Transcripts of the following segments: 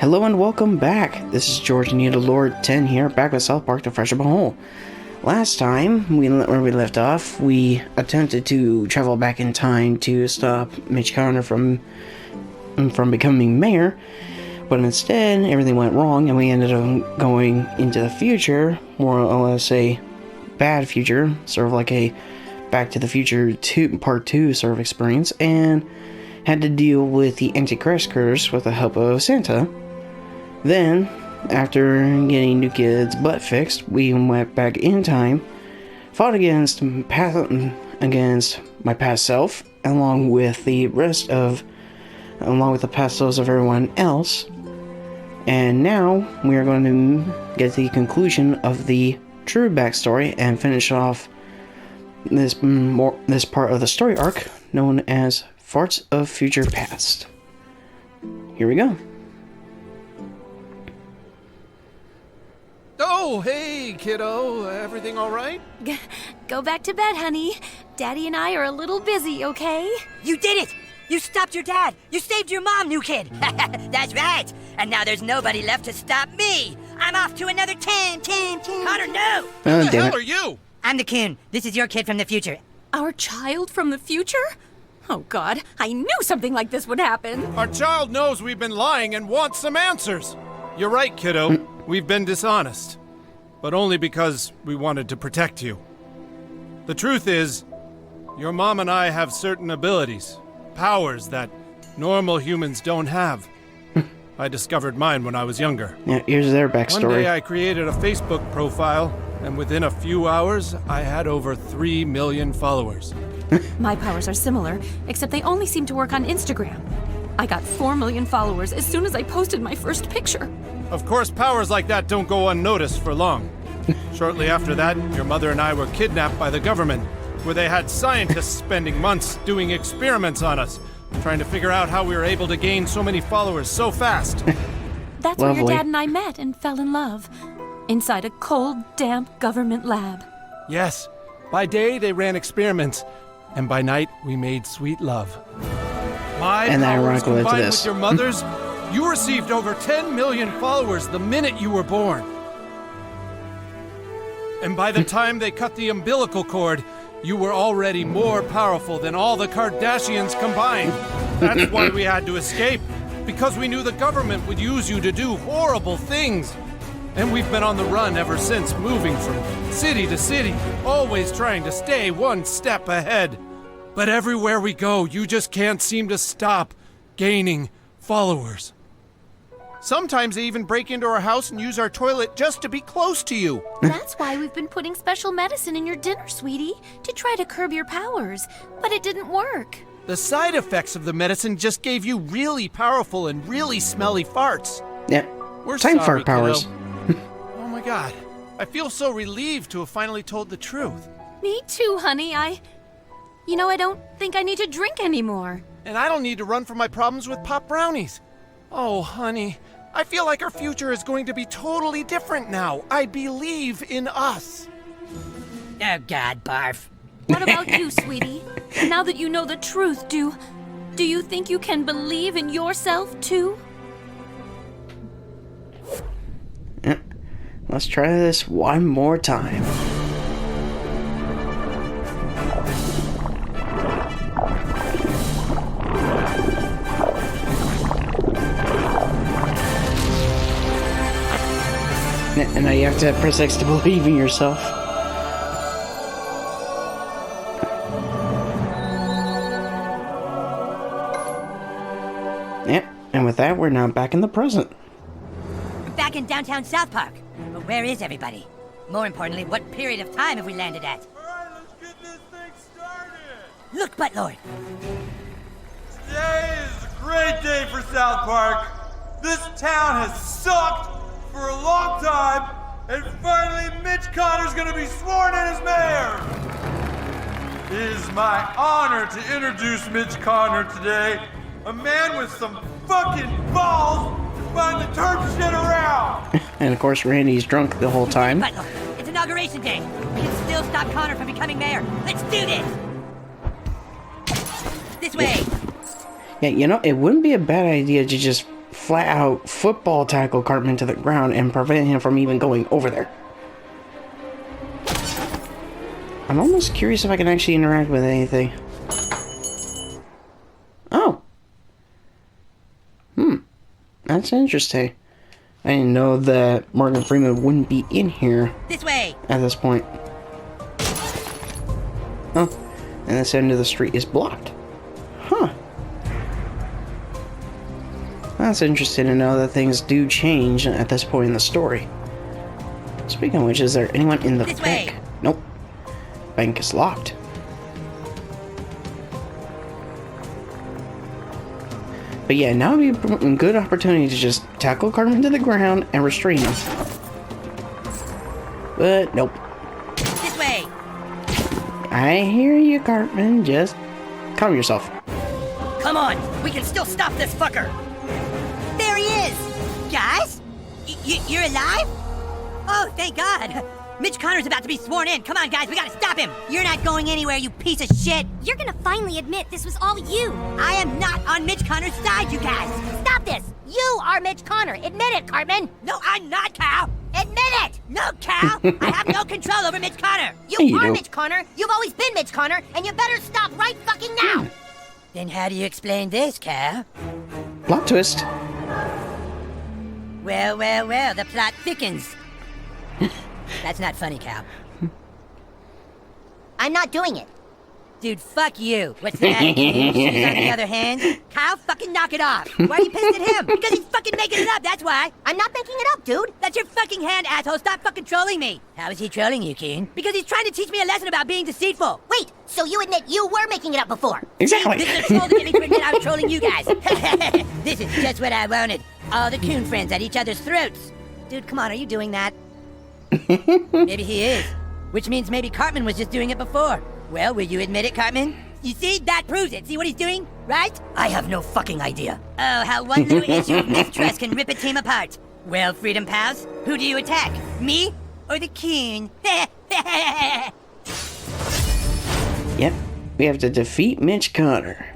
Hello and welcome back. This is George Needle Lord 10 here, back with South Park: The Fresh Up a Hole. Last time, where we left off, we attempted to travel back in time to stop Mitch Conner from becoming mayor, but instead, everything went wrong and we ended up going into the future, more or less a bad future, sort of like a Back to the Future 2, Part 2 sort of experience, and had to deal with the Antichrist curse with the help of Santa. Then, after getting New Kid's butt fixed, we went back in time, fought against my past self, along with the past selves of everyone else. And now, we are going to get the conclusion of the true backstory and finish off this part of the story arc known as Farts of Future Past. Here we go. Oh, hey, kiddo. Everything all right? Go back to bed, honey. Daddy and I are a little busy, okay? You did it! You stopped your dad! You saved your mom, new kid! That's right! And now there's nobody left to stop me! I'm off to another team! Connor, no! Who the hell are you? I'm the Coon. This is your kid from the future. Our child from the future? Oh, God. I knew something like this would happen. Our child knows we've been lying and wants some answers. You're right, kiddo. We've been dishonest. But only because we wanted to protect you. The truth is, your mom and I have certain abilities, powers that normal humans don't have. I discovered mine when I was younger. Yeah, here's their backstory. One day I created a Facebook profile, and within a few hours, I had over 3 million followers. My powers are similar, except they only seem to work on Instagram. I got 4 million followers as soon as I posted my first picture. Of course, powers like that don't go unnoticed for long. Shortly after that, your mother and I were kidnapped by the government, where they had scientists spending months doing experiments on us, trying to figure out how we were able to gain so many followers so fast. That's where your dad and I met and fell in love. Inside a cold, damp government lab. Yes. By day, they ran experiments, and by night, we made sweet love. My powers combined with your mother's, you received over 10 million followers the minute you were born. And by the time they cut the umbilical cord, you were already more powerful than all the Kardashians combined. That's why we had to escape, because we knew the government would use you to do horrible things. And we've been on the run ever since, moving from city to city, always trying to stay one step ahead. But everywhere we go, you just can't seem to stop gaining followers. Sometimes they even break into our house and use our toilet just to be close to you. That's why we've been putting special medicine in your dinner, sweetie, to try to curb your powers. But it didn't work. The side effects of the medicine just gave you really powerful and really smelly farts. Yeah, we're time sorry, fart powers. Oh my God, I feel so relieved to have finally told the truth. Me too, honey. I don't think I need to drink anymore. And I don't need to run from my problems with pop brownies. Oh, honey, I feel like our future is going to be totally different now. I believe in us. Oh, God, barf. What about you, sweetie? Now that you know the truth, do you think you can believe in yourself, too? Let's try this one more time. And now you have to press X to believe in yourself. Yep, and with that, we're now back in the present. We're back in downtown South Park. But where is everybody? More importantly, what period of time have we landed at? Alright, let's get this thing started! Look, Buttlord. Today is a great day for South Park. This town has sucked for a long time, and finally Mitch Conner's gonna be sworn in as mayor! It is my honor to introduce Mitch Conner today, a man with some fucking balls to find the turf shit around! And of course, Randy's drunk the whole time. Buttlord, it's inauguration day. We can still stop Conner from becoming mayor. Let's do this! This way! Yeah, you know, it wouldn't be a bad idea to just flat out football tackle Cartman to the ground and prevent him from even going over there. I'm almost curious if I can actually interact with anything. Oh. That's interesting. I didn't know that Morgan Freeman wouldn't be in here This way! at this point. Oh, and this end of the street is blocked. Huh. That's interesting to know that things do change at this point in the story. Speaking of which, is there anyone in the This bank? way. Nope. Bank is locked. But yeah, now would be a good opportunity to just tackle Cartman to the ground and restrain him. But nope. This way! I hear you, Cartman. Just calm yourself. Come on! We can still stop this fucker! There he is! Guys? You're alive? Oh, thank God! Mitch Conner's about to be sworn in. Come on, guys, we gotta stop him! You're not going anywhere, you piece of shit! You're gonna finally admit this was all you! I am not on Mitch Conner's side, you guys! Stop this! You are Mitch Conner! Admit it, Cartman! No, I'm not, Cal! Admit it! No, Cal! I have no control over Mitch Conner! You Yeah, you are do. Mitch Conner! You've always been Mitch Conner, and you better stop right fucking now! Then how do you explain this, Cal? Plot twist. Well, the plot thickens. That's not funny, Cal. I'm not doing it. Dude, fuck you. What's the matter, King? She's on the other hand? Cal, fucking knock it off. Why are you pissed at him? Because he's fucking making it up, that's why. I'm not making it up, dude! That's your fucking hand, asshole. Stop fucking trolling me. How is he trolling you, King? Because he's trying to teach me a lesson about being deceitful. Wait, so you admit you were making it up before? Exactly. This is a troll to get me to admit I was trolling you guys. This is just what I wanted. All the coon friends at each other's throats. Dude, come on, are you doing that? Maybe he is. Which means maybe Cartman was just doing it before. Well, will you admit it, Cartman? You see? That proves it. See what he's doing? Right? I have no fucking idea. Oh, how one little issue of mistrust can rip a team apart. Well, Freedom Pals, who do you attack? Me or the coon? Yep. We have to defeat Mitch Conner.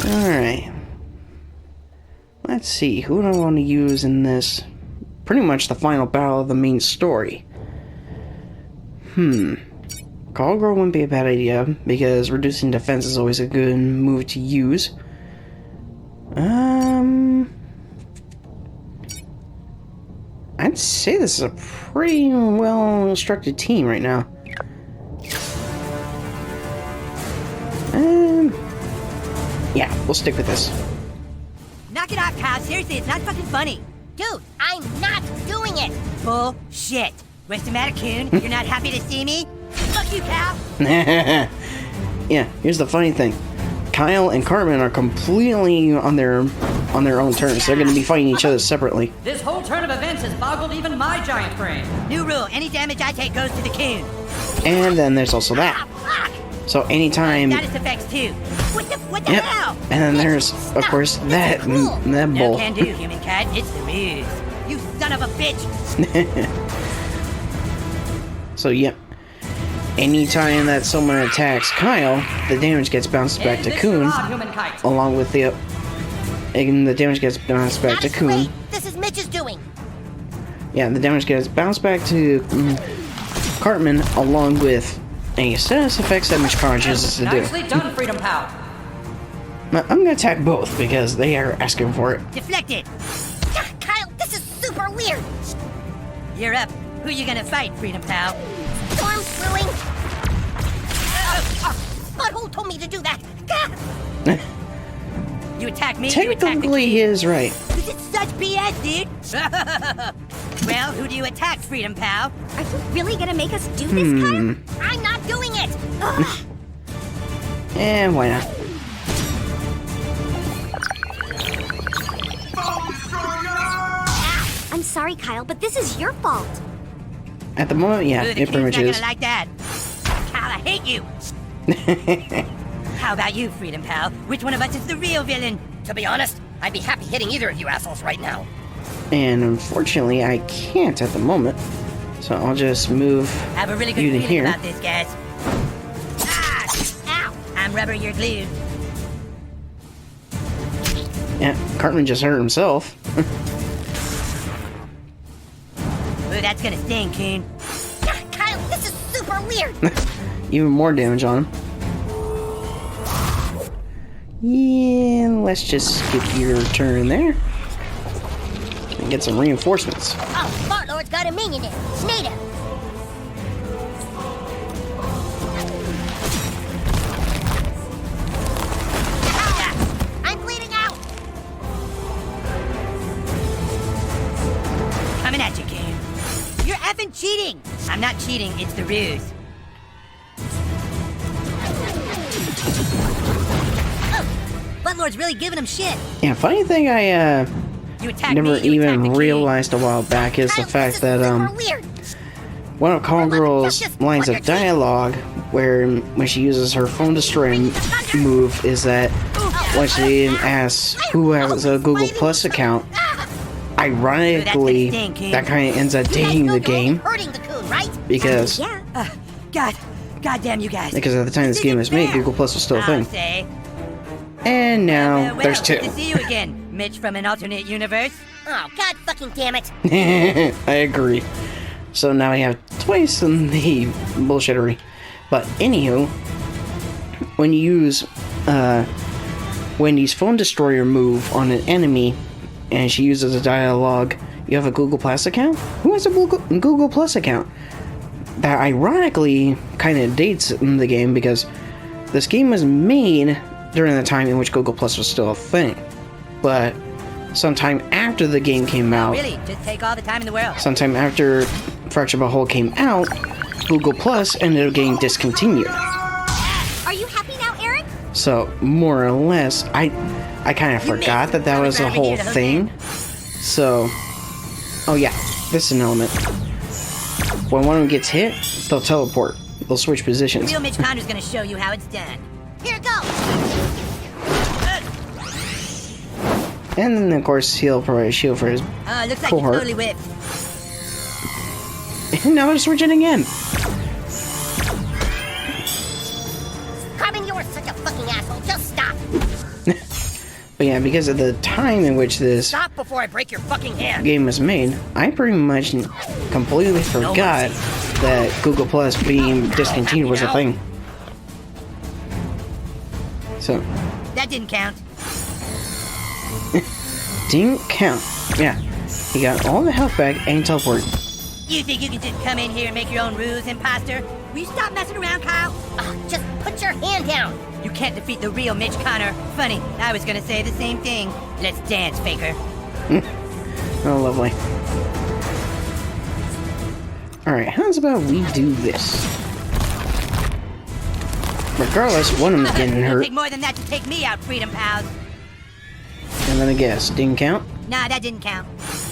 Alright. Let's see. Who do I want to use in this? Pretty much the final battle of the main story. Call Girl wouldn't be a bad idea, because reducing defense is always a good move to use. I'd say this is a pretty well-instructed team right now. Yeah, we'll stick with this. Knock it off, Kyle. Seriously, it's not fucking funny. Dude, I'm not doing it! Bullshit. What's the matter, coon? You're not happy to see me? Fuck you, Cal. Yeah, here's the funny thing. Kyle and Cartman are completely on their own terms. They're going to be fighting each other separately. This whole turn of events has boggled even my giant brain. New rule. Any damage I take goes to the coon. And then there's also that. Fuck. So anytime... Status effects, too. What the Yep. hell? And then there's, of course, that No bull. can do, human cat. It's the ruse. You son of a bitch. So, yep. Anytime that someone attacks Kyle, the damage gets bounced back to Coon, Human kite. along with the... And the damage gets bounced back to Coon. Wait, this is Mitch's doing! Yeah, the damage gets bounced back to Cartman, along with any status effects that Mitch Conner chooses to do. Nicely done, Freedom Pal. Now, I'm gonna attack both, because they are asking for it. Deflected. Ah, Kyle, this is super weird! You're up. Who you gonna fight, Freedom Pal? Storm brewing! Butthole told me to do that! Ah! You attack me, you attack the Technically, coon. he is right. This is such BS, dude. Well, who do you attack, Freedom Pal? Are you really gonna make us do this, Kyle? I'm not doing it! Ugh. And why not? I'm sorry, Kyle, but this is your fault. At the moment, yeah, Ooh, the it pretty kid's much not is. gonna like that. Cal, I hate you. How about you, Freedom Pal? Which one of us is the real villain? To be honest, I'd be happy hitting either of you assholes right now. And unfortunately, I can't at the moment. So I'll just move I have a really good you to feeling here. about this, guys. Ah! Ow! I'm rubber, you're glued. Yeah, Cartman just hurt himself. Ooh, that's gonna sting, Coon. Kyle, this is super weird. Even more damage on him. Yeah, let's just skip your turn there. And get some reinforcements. Oh, Fartlord's got a minion in. Nato. I'm bleeding out. Coming at you, Coon. You're effing cheating. I'm not cheating, it's the ruse. Buttlord's really giving him shit. Yeah, funny thing I You attacked never me, you even attacked the king. realized a while back is the Kyle, fact this that is super weird. one of Call Girl's lines of dialogue, where when she uses her phone destroy move, is that when she asks who has a Google Plus account, ironically, that kind of ends up dating the game Hurting the coon, right? because Yeah. God damn you guys. at the time this game was made, Google Plus was still a I'll thing, say. and now Well, there's two. good to see you again, Mitch from an alternate universe. Oh, god fucking damn it. I agree. So now we have twice in the bullshittery. But anywho, when you use Wendy's phone destroyer move on an enemy, and she uses a dialogue, you have a Google Plus account? Who has a Google Plus account? That ironically kind of dates in the game because this game was made during the time in which Google Plus was still a thing. But sometime after the game came out, Really, just take all the time in the world. sometime after Fractured But Whole came out, Google Plus ended up getting discontinued. Are you happy now, Eric? So more or less, I kind of forgot that was a whole thing. So, oh yeah, this is an element. When one of them gets hit, they'll teleport. They'll switch positions. Real Mitch Conner's gonna show you how it's done. Here goes. And then of course he'll provide a shield for his. Looks like Cohort. you totally whipped. And now they're switching again. Cartman, you are such a fucking asshole. Just stop. But yeah, because of the time in which this Stop before I break your fucking hand. game was made, I pretty much completely forgot that Google Plus being discontinued was a thing. So, That didn't count. didn't count. Yeah, he got all the health back and teleport. You think you can just come in here and make your own ruse, imposter? Will you stop messing around, Kyle? Just put your hand down. You can't defeat the real Mitch Conner. Funny, I was gonna say the same thing. Let's dance, faker. Oh, lovely. Alright, how's about we do this? Regardless, one of them's getting It'll hurt. take more than that to take me out, freedom pals. And then I guess, didn't count? Nah, that didn't count.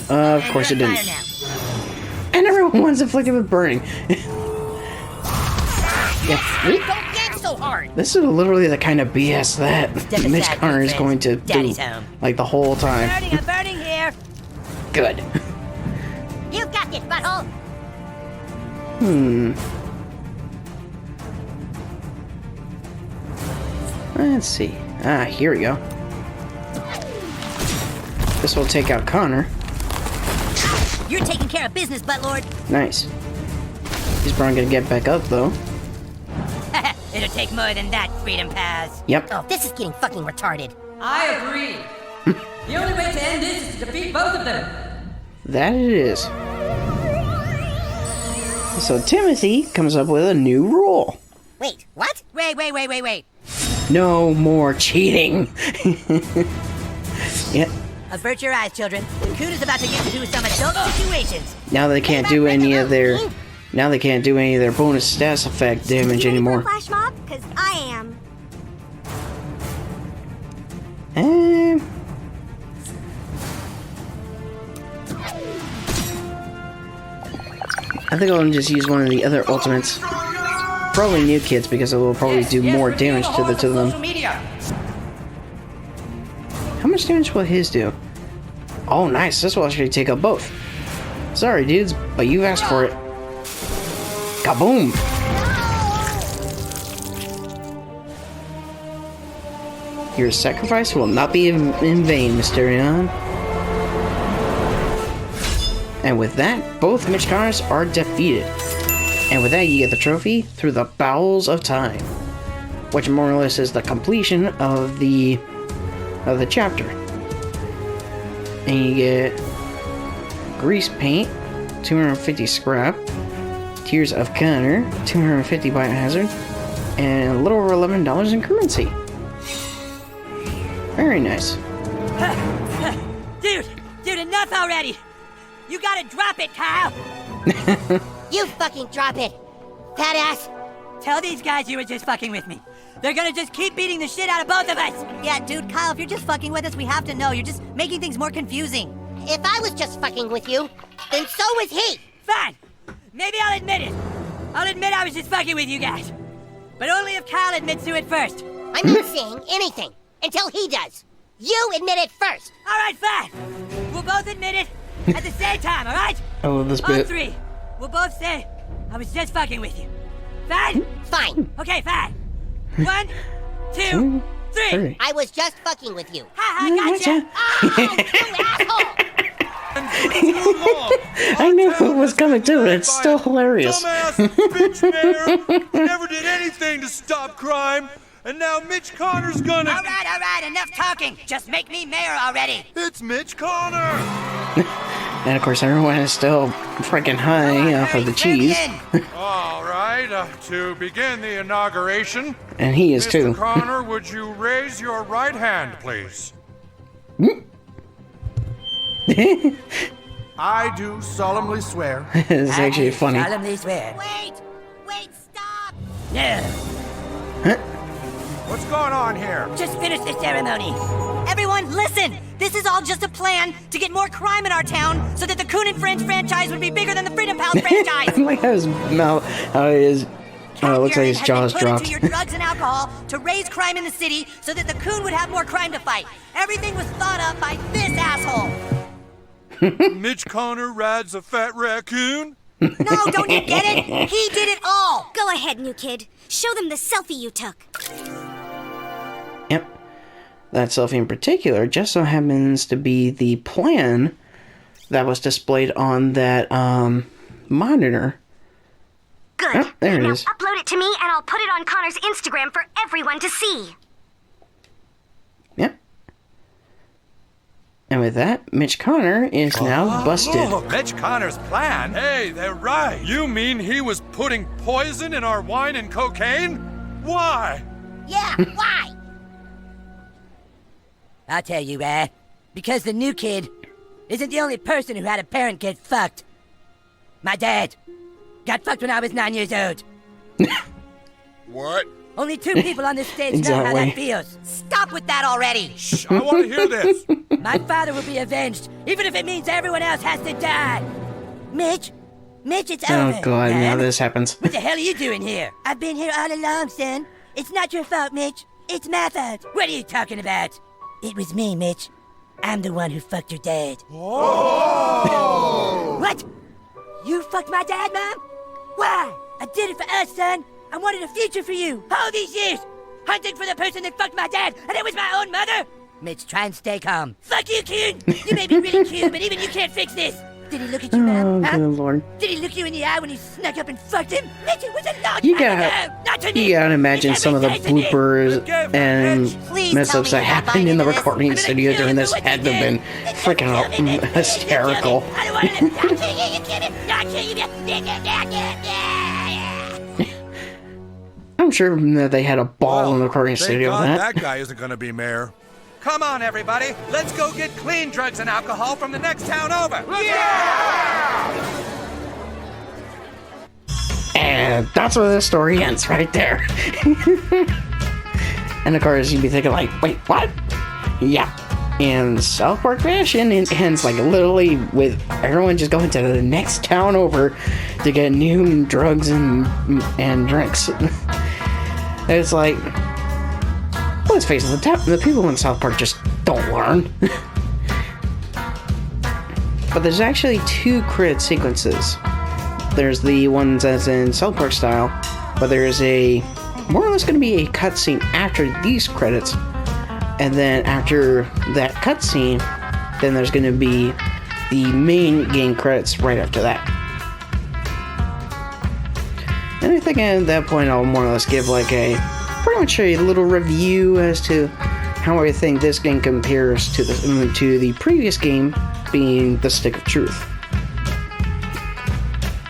Of And course it you're on didn't. fire now. And everyone's afflicted with burning. Yeah, Don't yank so hard. this is literally the kind of BS that Step Mitch aside, Conner is friends. going to Daddy's do, home. like the whole time. I'm burning here. Good. You've got this, butthole. Let's see. Here we go. This will take out Connor. You're taking care of business, Buttlord. Nice. He's probably gonna get back up though. It'll take more than that, freedom pals. Yep. Oh, this is getting fucking retarded. I agree. The only way to end this is to defeat both of them. That it is. So Timothy comes up with a new rule. Wait, what? Wait. No more cheating. Yeah. Avert your eyes, children. The coon is about to get into some adult situations. Now they can't do any of their. Now they can't do any of their bonus stats effect damage You ready for a anymore. flash mob? Cause I am. I think I'll just use one of the other ultimates. Probably new kids because it will probably do more damage to the two of them. Social media. How much damage will his do? Oh, nice. This will actually take up both. Sorry, dudes, but you asked for it. Kaboom! Your sacrifice will not be in vain, Mysterion. And with that, both Mitch Connors are defeated. And with that, you get the trophy Through the Bowels of Time, which more or less is the completion of the chapter. And you get Grease Paint, 250 scrap, Tears of Conner, 250 biohazard, and a little over $11 in currency. Very nice. Dude, enough already! You gotta drop it, Kyle! You fucking drop it, fat ass. Tell these guys you were just fucking with me. They're gonna just keep beating the shit out of both of us! Yeah, dude, Kyle, if you're just fucking with us, we have to know. You're just making things more confusing. If I was just fucking with you, then so was he. Fine! Maybe I'll admit it. I'll admit I was just fucking with you guys. But only if Kyle admits to it first. I'm not saying anything until he does. You admit it first. Alright, fine. We'll both admit it at the same time, alright? I love this All bit. three. We'll both say, I was just fucking with you. Fine? Fine. Okay, fine. 1, 2, 3. I was just fucking with you. Haha, gotcha! Oh, you asshole! I knew it was coming too, but it's still hilarious. Dumbass bitch mayor never did anything to stop crime, and now Mitch Conner's gonna. Alright, enough talking. Just make me mayor already. It's Mitch Conner. And of course, everyone is still freaking high off of the cheese. All right, to begin the inauguration, And he is Mr. too. Conner, would you raise your right hand, please? I do solemnly swear. It's actually funny. Solemnly swear. Wait, stop! No. What's going on here? Just finish the ceremony. Everyone, listen! This is all just a plan to get more crime in our town so that the Coon and Friends franchise would be bigger than the Freedom Pals franchise! Like how his mouth, how his, it looks like his jaw's has been put dropped. into your drugs and alcohol to raise crime in the city so that the Coon would have more crime to fight. Everything was thought up by this asshole! Mitch Conner rides a fat raccoon? No, don't you get it? He did it all! Go ahead, new kid. Show them the selfie you took. Yep. That selfie in particular just so happens to be the plan that was displayed on that monitor. Good. Oh, there it now is. upload it to me and I'll put it on Connor's Instagram for everyone to see. Yep. And with that, Mitch Conner is now busted. Look, Mitch Conner's plan? Hey, they're right. You mean he was putting poison in our wine and cocaine? Why? Yeah, why? I'll tell you, because the new kid isn't the only person who had a parent get fucked. My dad got fucked when I was 9 years old. What? Only 2 people on this stage know how Exactly. that feels. Stop with that already! Shh, I want to hear this. My father will be avenged, even if it means everyone else has to die. Mitch, it's over. Oh god, now son. this happens. What the hell are you doing here? I've been here all along, son. It's not your fault, Mitch. It's my fault. What are you talking about? It was me, Mitch. I'm the one who fucked your dad. Oh! What? You fucked my dad, Mom? Why? I did it for us, son. I wanted a future for you. All these years. Hunting for the person that fucked my dad, and it was my own mother. Mitch, try and stay calm. Fuck you, Coon. You may be really cute, but even you can't fix this. Did he look at you, Oh, Mom? Huh? good lord. Did he look you in the eye when you snuck up and fucked him? Mitch, it was a long You time gotta- ago. Not to me. You gotta imagine It's some of the every day to me. bloopers and Please mess tell ups me that you're not happened in the buying into this. recording I'm gonna studio kill during you this for what had you to have been did. freaking hysterical. I don't want to. I'll kill you, you kidding? I'll kill you. I'm sure that they had a ball in the recording Thank studio with God that. that guy isn't going to be mayor. Come on, everybody. Let's go get clean drugs and alcohol from the next town over. And that's where the story ends, right there. And of course, you'd be thinking like, wait, what? Yeah. In South Park fashion, it ends like literally with everyone just going to the next town over to get new drugs and drinks. It's like, let's face it, the people in South Park just don't learn. But there's actually 2 credit sequences. There's the ones that's in South Park style, but there's a more or less going to be a cutscene after these credits And then after that cutscene, then there's going to be the main game credits right after that. And I think at that point I'll more or less give like pretty much a little review as to how I think this game compares to the previous game, being the Stick of Truth.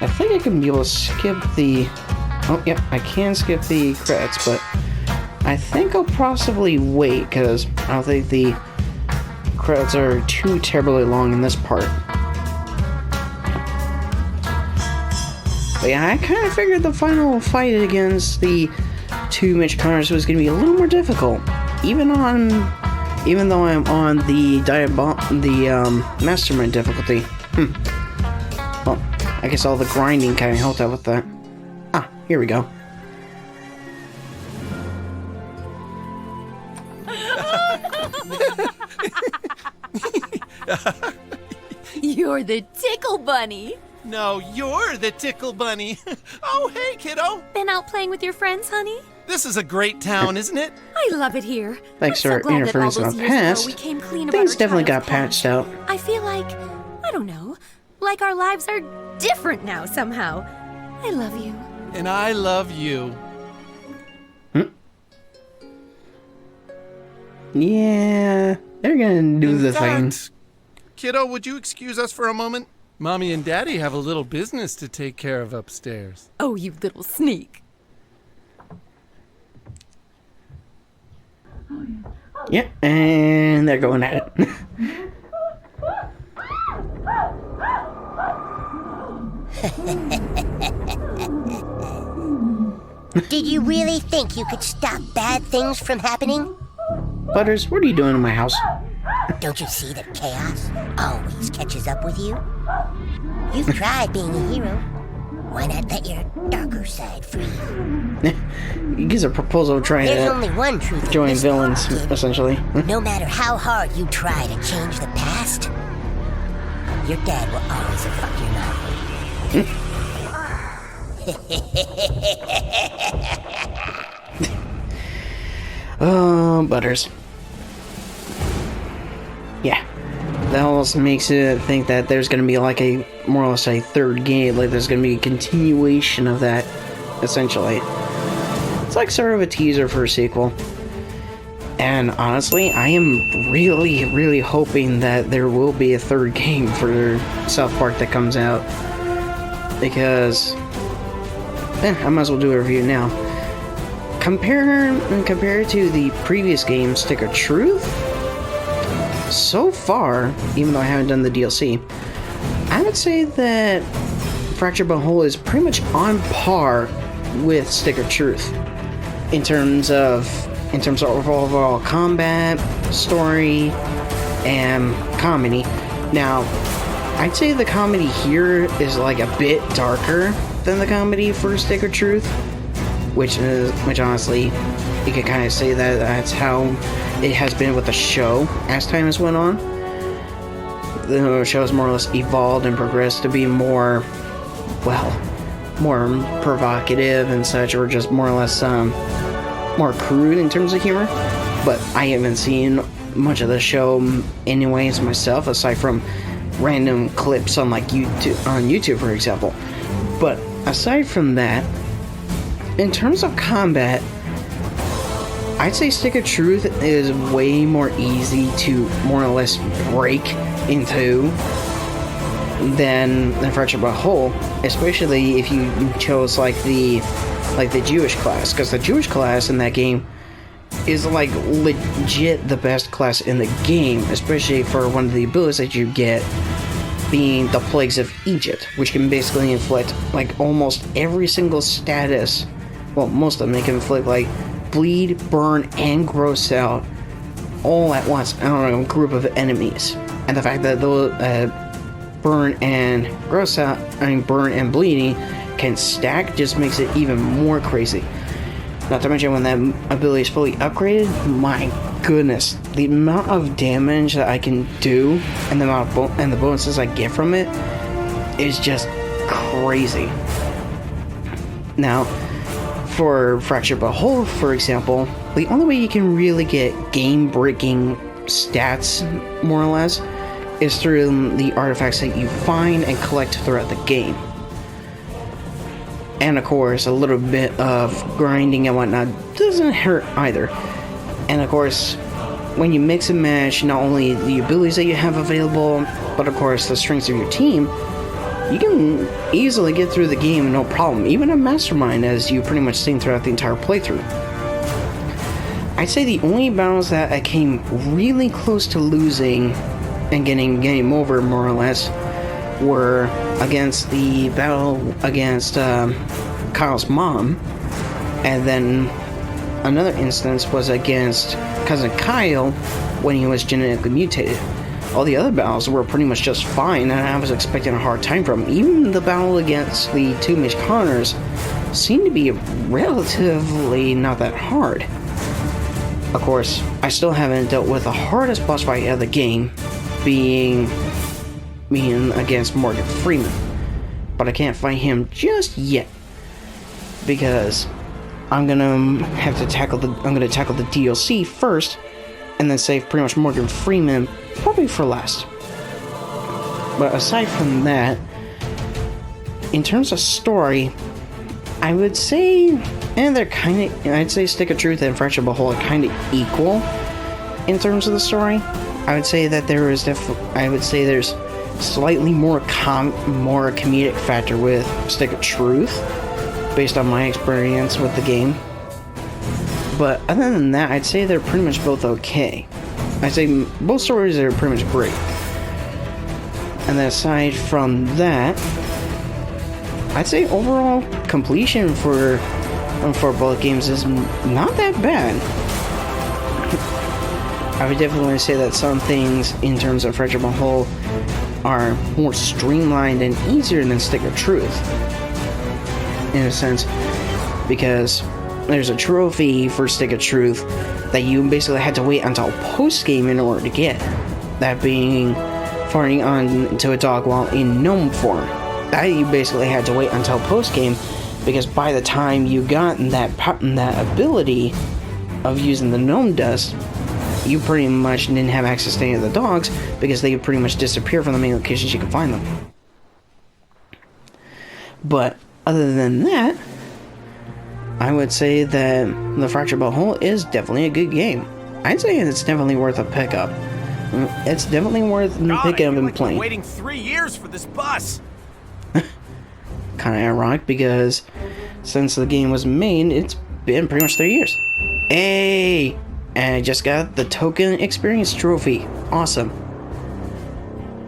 I think I can be able to skip the... Oh, yep, I can skip the credits, but I think I'll possibly wait, because I don't think the credits are too terribly long in this part. But yeah, I kind of figured the final fight against the two Mitch Conners was going to be a little more difficult, even though I'm on the Mastermind difficulty. Well, I guess all the grinding kind of helped out with that. Ah, here we go. You're the Tickle Bunny. No, you're the Tickle Bunny. Oh, hey, kiddo. Been out playing with your friends, honey? This is a great town, isn't it? I love it here. Thanks to our interference in the past, things definitely got patched out. I feel like, I don't know, like our lives are different now somehow. I love you. And I love you. Yeah, they're gonna do the thing. Kiddo, would you excuse us for a moment? Mommy and Daddy have a little business to take care of upstairs. Oh, you little sneak. Yeah, and they're going at it. Did you really think you could stop bad things from happening? Butters, what are you doing in my house? Don't you see that chaos always catches up with you? You've tried being a hero. Why not let your darker side free? He gives a proposal of trying There's to only one truth join in this villains, world, kid. essentially. No matter how hard you try to change the past, your dad will always have fucked your mouth. Oh, Butters. Yeah. That almost makes it think that there's going to be like a, more or less a third game, like there's going to be a continuation of that, essentially. It's like sort of a teaser for a sequel. And honestly, I am really, really hoping that there will be a third game for South Park that comes out. Because, I might as well do a review now. Compared to the previous game, Stick of Truth, so far, even though I haven't done the DLC, I would say that Fractured But Whole is pretty much on par with Stick of Truth in terms of overall combat, story, and comedy. Now, I'd say the comedy here is like a bit darker than the comedy for Stick of Truth, which honestly, you could kind of say that that's how it has been with the show as time has went on. The show has more or less evolved and progressed to be more provocative and such, or just more or less more crude in terms of humor. But I haven't seen much of the show anyways myself, aside from random clips on like YouTube, for example. But aside from that, in terms of combat, I'd say Stick of Truth is way more easy to more or less break into than Fractured But Whole, especially if you chose like the Jewish class, because the Jewish class in that game is like legit the best class in the game, especially for one of the abilities that you get being the Plagues of Egypt, which can basically inflict like almost every single status. Well, most of them, they can inflict like bleed, burn, and gross out all at once on a group of enemies. And the fact that those burn and gross out, burn and bleeding can stack just makes it even more crazy. Not to mention when that ability is fully upgraded, my goodness, the amount of damage that I can do and the amount of and the bonuses I get from it is just crazy. Now, for Fractured But Whole, for example, the only way you can really get game-breaking stats, more or less, is through the artifacts that you find and collect throughout the game. And of course, a little bit of grinding and whatnot doesn't hurt either. And of course, when you mix and match not only the abilities that you have available, but of course the strengths of your team, you can easily get through the game no problem, even a mastermind, as you pretty much seen throughout the entire playthrough. I'd say the only battles that I came really close to losing and getting game over, more or less, were against the battle against Kyle's mom, and then another instance was against Cousin Kyle when he was genetically mutated. All the other battles were pretty much just fine, and I was expecting a hard time from. Even the battle against the two Mitch Conners seemed to be relatively not that hard. Of course, I still haven't dealt with the hardest boss fight of the game, being against Morgan Freeman. But I can't fight him just yet, because I'm gonna tackle the DLC first, and then save pretty much Morgan Freeman probably for last. But aside from that, in terms of story, I would say, and they're kind of, I'd say Stick of Truth and Fractured But Whole are kind of equal in terms of the story. I would say that there's slightly more comedic factor with Stick of Truth, based on my experience with the game. But other than that, I'd say they're pretty much both okay. I'd say both stories are pretty much great. And then aside from that, I'd say overall completion for both games is not that bad. I would definitely say that some things in terms of Fractured But Whole are more streamlined and easier than Stick of Truth, in a sense, because there's a trophy for Stick of Truth that you basically had to wait until post-game in order to get. That being farting onto a dog while in gnome form. That you basically had to wait until post-game, because by the time you got that ability of using the gnome dust, you pretty much didn't have access to any of the dogs, because they pretty much disappear from the main locations you can find them. But other than that, I would say that the Fractured But Whole is definitely a good game. I'd say it's definitely worth a pickup. It's definitely worth picking up and playing. Waiting 3 years for this bus. Kind of ironic, because since the game was made, it's been pretty much 3 years. Hey! And I just got the token experience trophy. Awesome.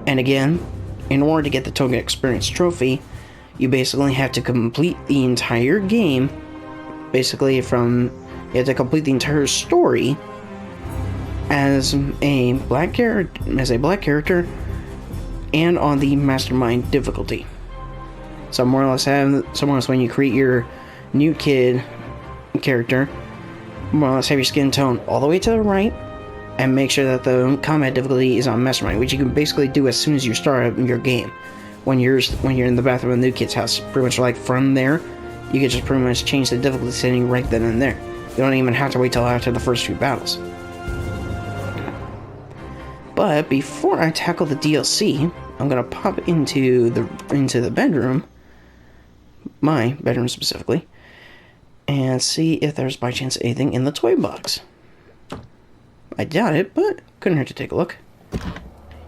And again, in order to get the token experience trophy, you basically have to complete the entire game. Basically, you have to complete the entire story as a black character, and on the mastermind difficulty. So more or less when you create your new kid character, more or less have your skin tone all the way to the right, and make sure that the combat difficulty is on mastermind, which you can basically do as soon as you start your game. When you're in the bathroom of the new kid's house, pretty much like from there, you can just pretty much change the difficulty setting right then and there. You don't even have to wait till after the first few battles. But before I tackle the DLC, I'm gonna pop into the bedroom, my bedroom specifically, and see if there's by chance anything in the toy box. I doubt it, but couldn't hurt to take a look.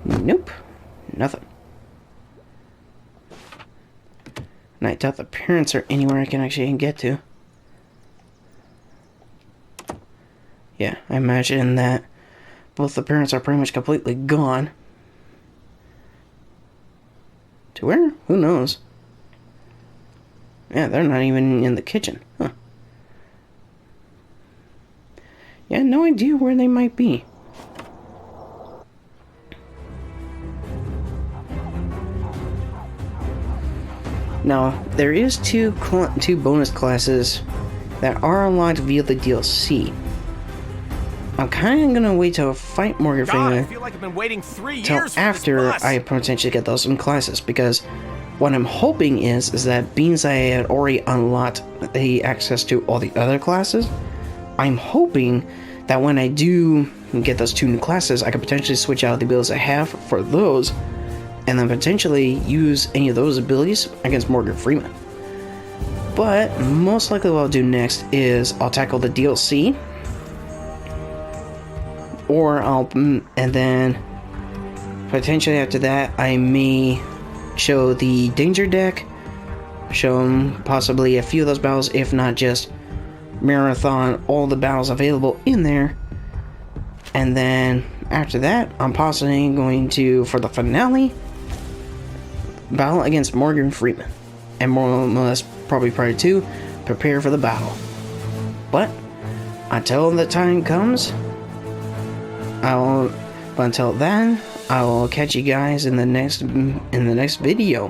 Nope, nothing. And I doubt the parents are anywhere I can actually get to. Yeah, I imagine that both the parents are pretty much completely gone. To where? Who knows? Yeah, they're not even in the kitchen. Huh. Yeah, no idea where they might be. Now, there is two bonus classes that are unlocked via the DLC. I'm kind of gonna wait till I fight Morgan Freeman I feel like I've been waiting 3 till years after I potentially get those in classes, because what I'm hoping is that being I had already unlocked the access to all the other classes, I'm hoping that when I do get those 2 new classes, I could potentially switch out the abilities I have for those, and then potentially use any of those abilities against Morgan Freeman. But most likely what I'll do next is I'll tackle the DLC, or and then potentially after that I may show the danger deck, show possibly a few of those battles, if not just marathon all the battles available in there. And then after that, I'm possibly going to, for the finale, battle against Morgan Freeman. And more or less, probably prior to, prepare for the battle. But until the time comes, until then, I will catch you guys in the next video,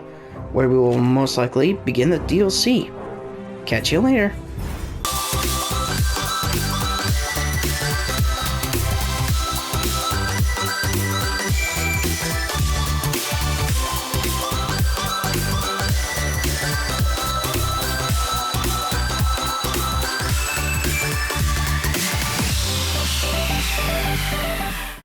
where we will most likely begin the DLC. Catch you later.